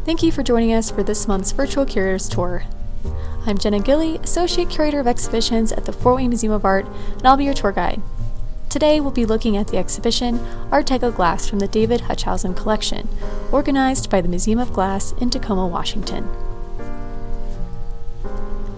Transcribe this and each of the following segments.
Thank you for joining us for this month's virtual Curators Tour. I'm Jenna Gilly, Associate Curator of Exhibitions at the Fort Wayne Museum of Art, and I'll be your tour guide. Today we'll be looking at the exhibition Art Deco Glass from the David Huchthausen Collection, organized by the Museum of Glass in Tacoma, Washington.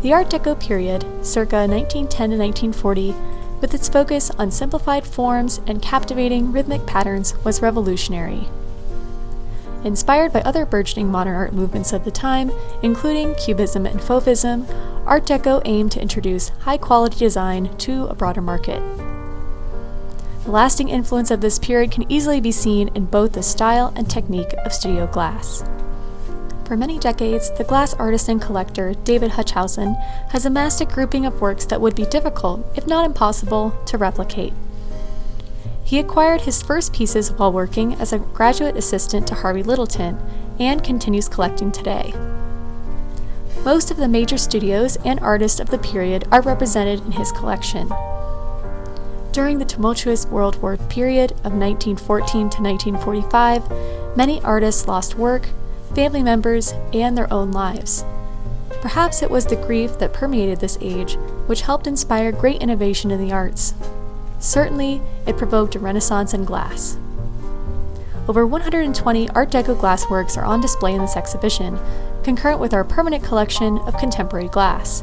The Art Deco period, circa 1910 to 1940, with its focus on simplified forms and captivating rhythmic patterns, was revolutionary. Inspired by other burgeoning modern art movements of the time, including Cubism and Fauvism, Art Deco aimed to introduce high-quality design to a broader market. The lasting influence of this period can easily be seen in both the style and technique of studio glass. For many decades, the glass artist and collector David Huchthausen has amassed a grouping of works that would be difficult, if not impossible, to replicate. He acquired his first pieces while working as a graduate assistant to Harvey Littleton and continues collecting today. Most of the major studios and artists of the period are represented in his collection. During the tumultuous World War period of 1914 to 1945, many artists lost work, family members, and their own lives. Perhaps it was the grief that permeated this age which helped inspire great innovation in the arts. Certainly, it provoked a renaissance in glass. Over 120 Art Deco glass works are on display in this exhibition, concurrent with our permanent collection of contemporary glass.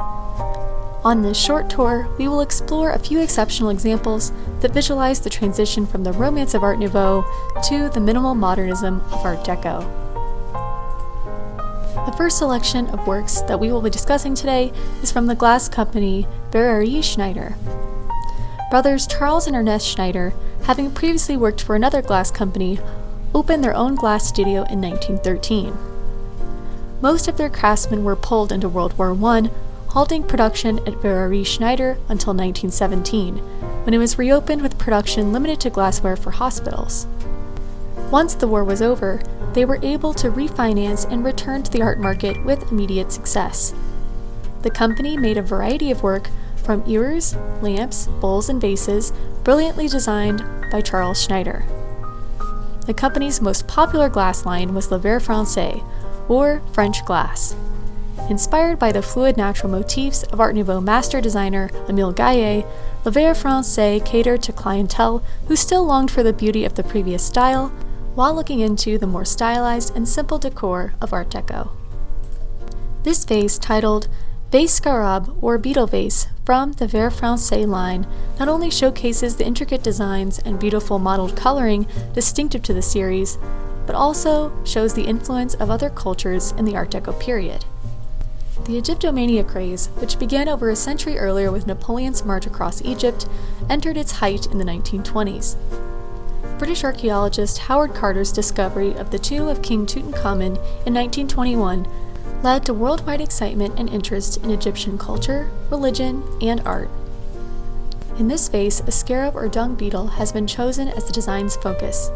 On this short tour, we will explore a few exceptional examples that visualize the transition from the romance of Art Nouveau to the minimal modernism of Art Deco. The first selection of works that we will be discussing today is from the glass company Berrerie Schneider. Brothers Charles and Ernest Schneider, having previously worked for another glass company, opened their own glass studio in 1913. Most of their craftsmen were pulled into World War I, halting production at Berrerie Schneider until 1917, when it was reopened with production limited to glassware for hospitals. Once the war was over, they were able to refinance and return to the art market with immediate success. The company made a variety of work from ewers, lamps, bowls, and vases, brilliantly designed by Charles Schneider. The company's most popular glass line was Le Verre Francais, or French glass. Inspired by the fluid natural motifs of Art Nouveau master designer Émile Gaillet, Le Verre Francais catered to clientele who still longed for the beauty of the previous style, while looking into the more stylized and simple decor of Art Deco. This vase, titled Vase Scarab or Beetle Vase from the Verre Francais line, not only showcases the intricate designs and beautiful mottled coloring distinctive to the series, but also shows the influence of other cultures in the Art Deco period. The Egyptomania craze, which began over a century earlier with Napoleon's march across Egypt, entered its height in the 1920s. British archaeologist Howard Carter's discovery of the tomb of King Tutankhamun in 1921 led to worldwide excitement and interest in Egyptian culture, religion, and art. In this vase, a scarab or dung beetle has been chosen as the design's focus.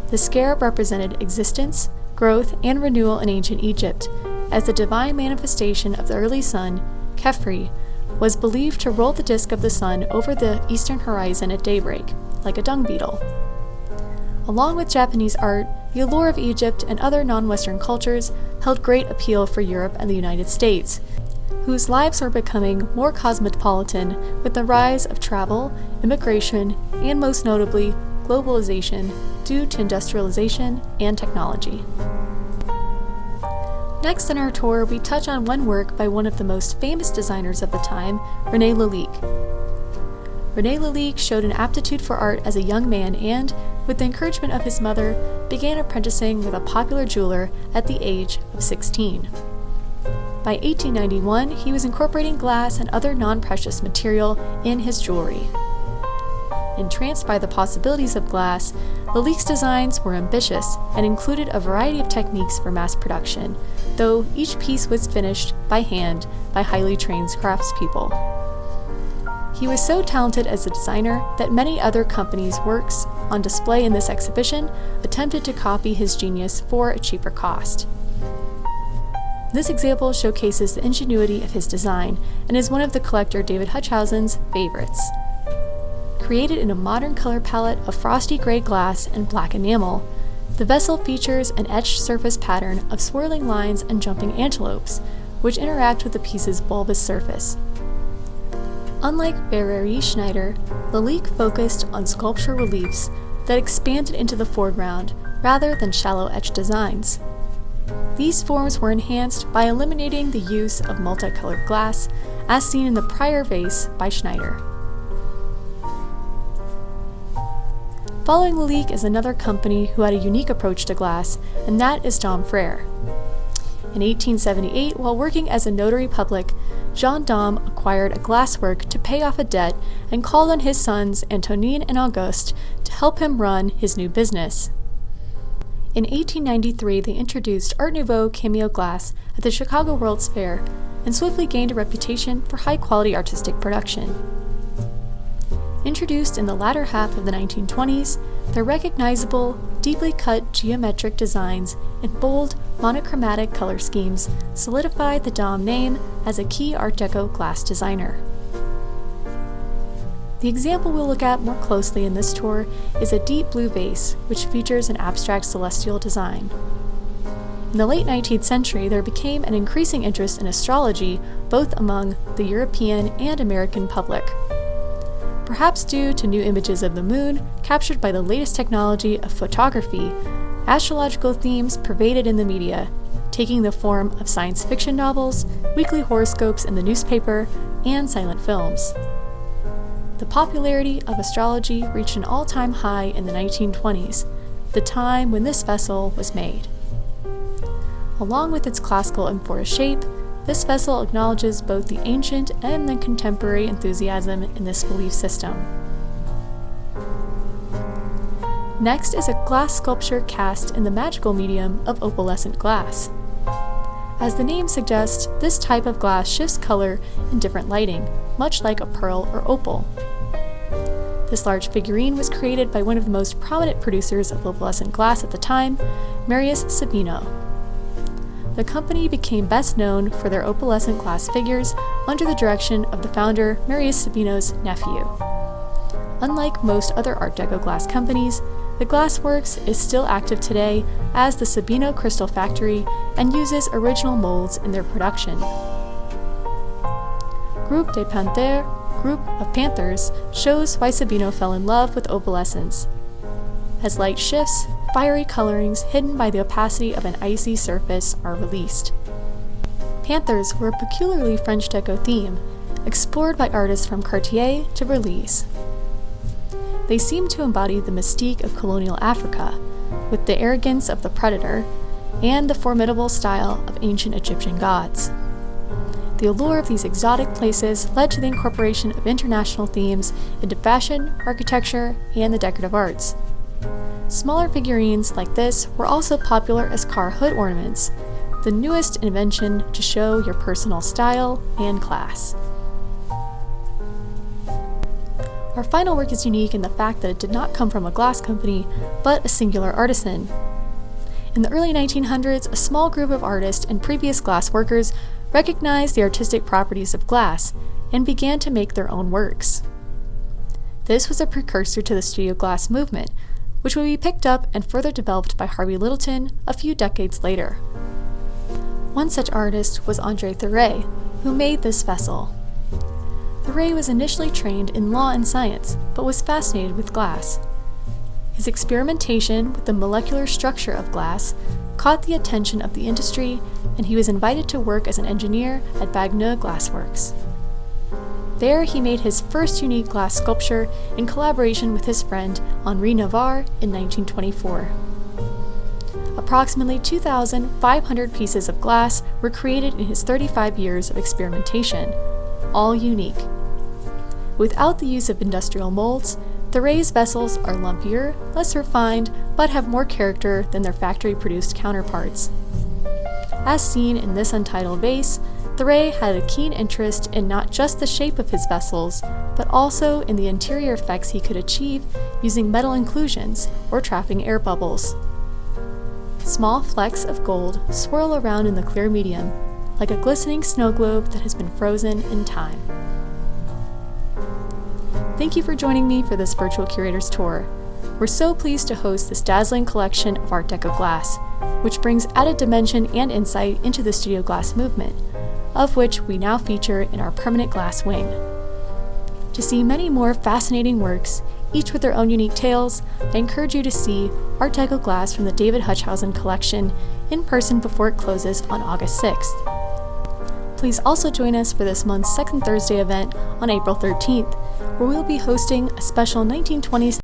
The scarab represented existence, growth, and renewal in ancient Egypt, as the divine manifestation of the early sun, Khepri, was believed to roll the disk of the sun over the eastern horizon at daybreak, like a dung beetle. Along with Japanese art, the allure of Egypt and other non-Western cultures held great appeal for Europe and the United States, whose lives were becoming more cosmopolitan with the rise of travel, immigration, and most notably, globalization due to industrialization and technology. Next in our tour, we touch on one work by one of the most famous designers of the time, René Lalique. René Lalique showed an aptitude for art as a young man and, with the encouragement of his mother, began apprenticing with a popular jeweler at the age of 16. By 1891, he was incorporating glass and other non-precious material in his jewelry. Entranced by the possibilities of glass, Lalique's designs were ambitious and included a variety of techniques for mass production, though each piece was finished by hand by highly trained craftspeople. He was so talented as a designer that many other companies' works on display in this exhibition attempted to copy his genius for a cheaper cost. This example showcases the ingenuity of his design and is one of the collector David Huchthausen's favorites. Created in a modern color palette of frosty gray glass and black enamel, The vessel features an etched surface pattern of swirling lines and jumping antelopes, which interact with the piece's bulbous surface. Unlike René Schneider, Lalique focused on sculpture reliefs that expanded into the foreground rather than shallow etched designs. These forms were enhanced by eliminating the use of multicolored glass, as seen in the prior vase by Schneider. Following Lalique is another company who had a unique approach to glass, and that is Daum Frère. In 1878, while working as a notary public, Jean Daum acquired a glasswork to pay off a debt and called on his sons Antonin and Auguste to help him run his new business. In 1893, they introduced Art Nouveau cameo glass at the Chicago World's Fair and swiftly gained a reputation for high-quality artistic production. Introduced in the latter half of the 1920s, their recognizable, deeply cut geometric designs and bold, monochromatic color schemes solidified the Daum name as a key Art Deco glass designer. The example we'll look at more closely in this tour is a deep blue vase, which features an abstract celestial design. In the late 19th century, there became an increasing interest in astrology both among the European and American public. Perhaps due to new images of the moon captured by the latest technology of photography, astrological themes pervaded in the media, taking the form of science fiction novels, weekly horoscopes in the newspaper, and silent films. The popularity of astrology reached an all-time high in the 1920s, the time when this vessel was made. Along with its classical amphora shape, this vessel acknowledges both the ancient and the contemporary enthusiasm in this belief system. Next is a glass sculpture cast in the magical medium of opalescent glass. As the name suggests, this type of glass shifts color in different lighting, much like a pearl or opal. This large figurine was created by one of the most prominent producers of opalescent glass at the time, Marius Sabino. The company became best known for their opalescent glass figures under the direction of the founder Marius Sabino's nephew. Unlike most other Art Deco glass companies, the Glass Works is still active today as the Sabino Crystal Factory and uses original molds in their production. Groupe des Panthères, Group of Panthers, shows why Sabino fell in love with opalescence. As light shifts, fiery colorings hidden by the opacity of an icy surface are released. Panthers were a peculiarly French Deco theme, explored by artists from Cartier to Verlies. They seem to embody the mystique of colonial Africa, with the arrogance of the predator, and the formidable style of ancient Egyptian gods. The allure of these exotic places led to the incorporation of international themes into fashion, architecture, and the decorative arts. Smaller figurines like this were also popular as car hood ornaments, the newest invention to show your personal style and class. Our final work is unique in the fact that it did not come from a glass company, but a singular artisan. In the early 1900s, a small group of artists and previous glass workers recognized the artistic properties of glass and began to make their own works. This was a precursor to the studio glass movement, which would be picked up and further developed by Harvey Littleton a few decades later. One such artist was André Thuré, who made this vessel. Thuré was initially trained in law and science, but was fascinated with glass. His experimentation with the molecular structure of glass caught the attention of the industry, and he was invited to work as an engineer at Bagneux Glass Works. There, he made his first unique glass sculpture in collaboration with his friend Henri Navarre in 1924. Approximately 2,500 pieces of glass were created in his 35 years of experimentation, all unique. Without the use of industrial molds, Thuré's vessels are lumpier, less refined, but have more character than their factory-produced counterparts. As seen in this untitled vase, Thuré had a keen interest in not just the shape of his vessels, but also in the interior effects he could achieve using metal inclusions or trapping air bubbles. Small flecks of gold swirl around in the clear medium, like a glistening snow globe that has been frozen in time. Thank you for joining me for this virtual Curators tour. we're so pleased to host this dazzling collection of Art Deco glass, which brings added dimension and insight into the studio glass movement, of which we now feature in our permanent glass wing. To see many more fascinating works, each with their own unique tales, I encourage you to see Art Deco Glass from the David Huchthausen Collection in person before it closes on August 6th. Please also join us for this month's second Thursday event on April 13th, where we will be hosting a special 1920s